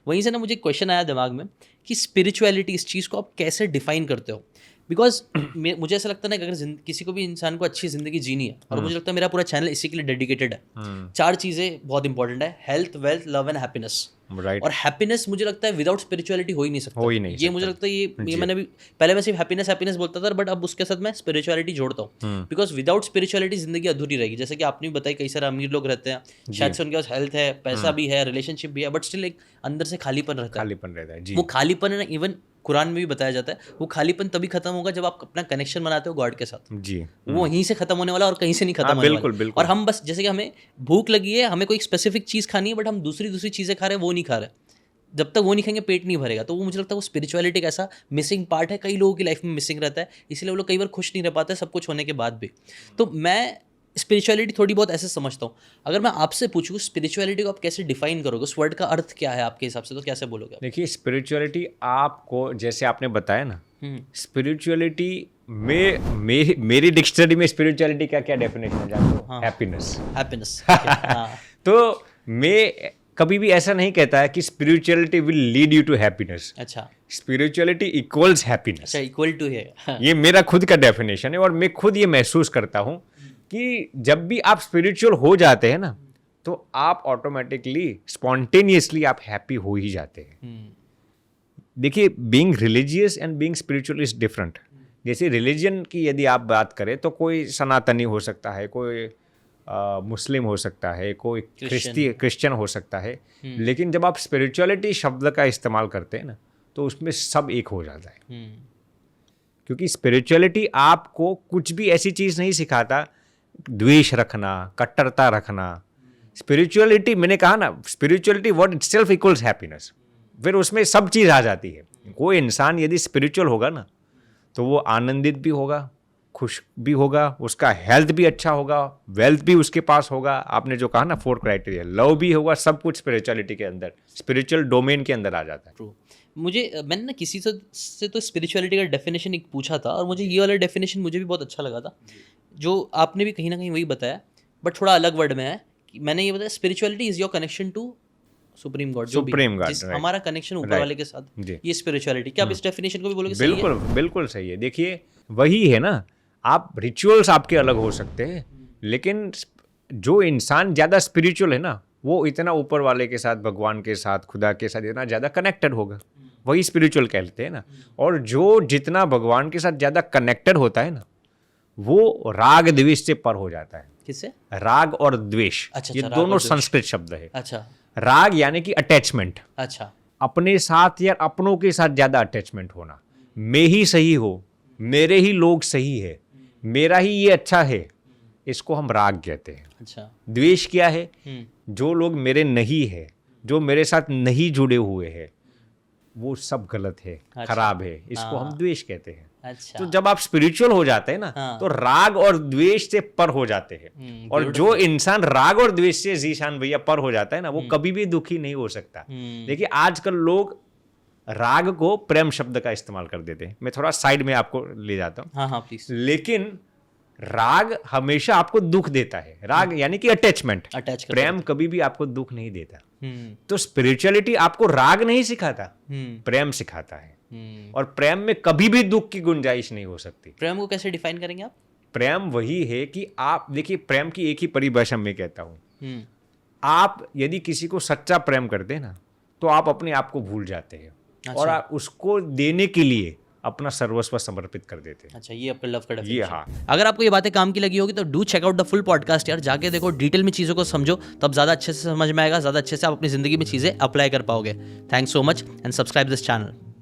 वहीं से ना मुझे क्वेश्चन आया दिमाग में कि स्पिरिचुअलिटी, इस चीज़ को आप कैसे डिफाइन करते हो? बिकॉज मुझे ऐसा लगता है ना कि अगर किसी को भी इंसान को अच्छी ज़िंदगी जीनी है, और मुझे लगता है मेरा पूरा चैनल इसी के लिए डेडिकेटेड है, 4 चीज़ें बहुत इंपॉर्टेंट है: health, wealth, love and happiness. Right. और हैप्पीनेस मुझे लगता है विदाउट स्पिरिचुअलिटी हो ही नहीं सकता। हो ही नहीं ये मुझे लगता है ये मैंने भी पहले मैं सिर्फ हैप्पीनेस बोलता था, बट अब उसके साथ मैं स्पिरिचुअलिटी जोड़ता हूँ, बिकॉज विदाउट स्पिरिचुअलिटी जिंदगी अधूरी रहेगी। जैसे कि आपने भी बताया, कई सारे अमीर लोग रहते हैं, शायद से उनके पास हेल्थ है, पैसा भी है, रिलेशनशिप भी है, बट स्टिल एक अंदर से खालीपन रहता है। जी। वो खालीपन है ना, इवन कुरान में भी बताया जाता है, वो खालीपन तभी खत्म होगा जब आप अपना कनेक्शन बनाते हो गॉड के साथ। जी। वो वहीं से खत्म होने वाला और कहीं से नहीं खत्म होने वाला। और हम बस, जैसे कि हमें भूख लगी है, हमें कोई स्पेसिफिक चीज़ खानी है, बट हम दूसरी चीज़ें खा रहे हैं, वो नहीं खा रहे। जब तक वो नहीं खाएंगे पेट नहीं भरेगा। तो वो मुझे लगता है वो स्पिरिचुअलिटी का ऐसा मिसिंग पार्ट है, कई लोगों की लाइफ में मिसिंग रहता है, इसलिए वो लोग कई बार खुश नहीं रह पाते सब कुछ होने के बाद भी। तो मैं स्पिरिचुअलिटी थोड़ी बहुत ऐसे समझता हूँ। अगर मैं आपसे पूछूँ स्पिरिचुअलिटी को आप कैसे डिफाइन करोगे, उस वर्ड का अर्थ क्या है आपके हिसाब से, तो कैसे बोलोगे? देखिए, स्पिरिचुअलिटी आपको, जैसे आपने बताया ना, स्पिरिचुअलिटी में मेरी डिक्शनरी में स्पिरिचुअलिटी का क्या डेफिनेशन है जानते हो? हैप्पीनेस। तो मैं कभी भी ऐसा नहीं कहता है कि spirituality will lead you to happiness. अच्छा, स्पिरिचुअलिटी इक्वल्स हैप्पीनेस। अच्छा, इक्वल टू है। ये मेरा खुद का डेफिनेशन है, और मैं खुद ये महसूस करता हूँ कि जब भी आप स्पिरिचुअल हो जाते हैं ना, तो आप ऑटोमेटिकली स्पॉन्टेनियसली आप हैप्पी हो ही जाते हैं। देखिए, being religious and being spiritual is different. जैसे रिलीजन की यदि आप बात करें तो कोई सनातनी हो सकता है, कोई मुस्लिम हो सकता है, कोई क्रिश्चियन हो सकता है, लेकिन जब आप स्पिरिचुअलिटी शब्द का इस्तेमाल करते हैं ना, तो उसमें सब एक हो जाता है। क्योंकि स्पिरिचुअलिटी आपको कुछ भी ऐसी चीज़ नहीं सिखाता, द्वेष रखना, कट्टरता रखना। स्पिरिचुअलिटी, मैंने कहा ना, spirituality what itself equals happiness. फिर उसमें सब चीज़ आ जाती है। कोई इंसान यदि स्पिरिचुअल होगा ना, तो वो आनंदित भी होगा, खुश भी होगा, उसका हेल्थ भी अच्छा होगा, वेल्थ भी उसके पास होगा। आपने जो कहा ना 4 क्राइटेरिया, लव भी होगा, सब कुछ स्पिरिचुअलिटी के अंदर, स्पिरिचुअल डोमेन के अंदर आ जाता है। ट्रू। मैंने ना किसी से तो स्पिरिचुअलिटी का डेफिनेशन एक पूछा था, और मुझे ये वाला डेफिनेशन मुझे भी बहुत अच्छा लगा था, जो आपने भी कहीं ना कहीं वही बताया, बट थोड़ा अलग वर्ड में है। कि मैंने ये बताया, spirituality is your connection to supreme God, supreme God, हमारा कनेक्शन ऊपर वाले के साथ, ये स्पिरिचुअलिटी। क्या आप इस डेफिनेशन को भी बोलोगे? बिल्कुल, बिल्कुल सही है। देखिए, वही है ना, आप रिचुअल्स आपके अलग हो सकते हैं, लेकिन जो इंसान ज़्यादा स्पिरिचुअल है ना, वो इतना ऊपर वाले के साथ, भगवान के साथ, खुदा के साथ इतना ज़्यादा कनेक्टेड होगा, वही स्पिरिचुअल कहते हैं ना। और जो जितना भगवान के साथ ज़्यादा कनेक्टेड होता है ना, वो राग द्वेष से पर हो जाता है। किससे? राग और द्वेष। अच्छा, ये दोनों संस्कृत शब्द है। अच्छा। राग यानी कि अटैचमेंट। अच्छा। अपने साथ या अपनों के साथ ज़्यादा अटैचमेंट होना, मैं ही सही हो, मेरे ही लोग सही है, मेरा ही ये अच्छा है, इसको हम राग कहते हैं। अच्छा। द्वेष क्या है? जो लोग मेरे नहीं है, जो मेरे साथ नहीं जुड़े हुए हैं, वो सब गलत है, अच्छा, खराब है, इसको हम द्वेष कहते हैं। अच्छा। तो जब आप स्पिरिचुअल हो जाते हैं ना, तो राग और द्वेष से पर हो जाते हैं। और जो इंसान राग और द्वेष से, जीशान भैया, पर हो जाता है ना, वो कभी भी दुखी नहीं हो सकता। देखिए, आजकल लोग राग को प्रेम शब्द का इस्तेमाल कर देते हैं। मैं थोड़ा साइड में आपको ले जाता हूँ। हाँ, प्लीज। लेकिन राग हमेशा आपको दुख देता है। राग यानी कि अटैचमेंट। प्रेम कभी भी आपको दुख नहीं देता। तो स्पिरिचुअलिटी आपको राग नहीं सिखाता, प्रेम सिखाता है। और प्रेम में कभी भी दुख की गुंजाइश नहीं हो सकती। प्रेम को कैसे डिफाइन करेंगे आप? प्रेम वही है कि आप देखिए, प्रेम की एक ही परिभाषा मैं कहता हूँ, आप यदि किसी को सच्चा प्रेम करते हैं ना, तो आप अपने आप को भूल जाते हैं। अच्छा। और आप उसको देने के लिए अपना सर्वस्व समर्पित कर देते हैं। अच्छा, ये आपका लव का डेफिनेशन। ये हाँ। अगर आपको ये बातें काम की लगी होगी तो do check out the full podcast यार, जाके देखो, डिटेल में चीज़ों को समझो, तब ज़्यादा अच्छे से समझ में आएगा, ज़्यादा अच्छे से आप अपनी ज़िंदगी में चीज़ें अप्लाई कर पाओगे। Thanks so much and subscribe this channel.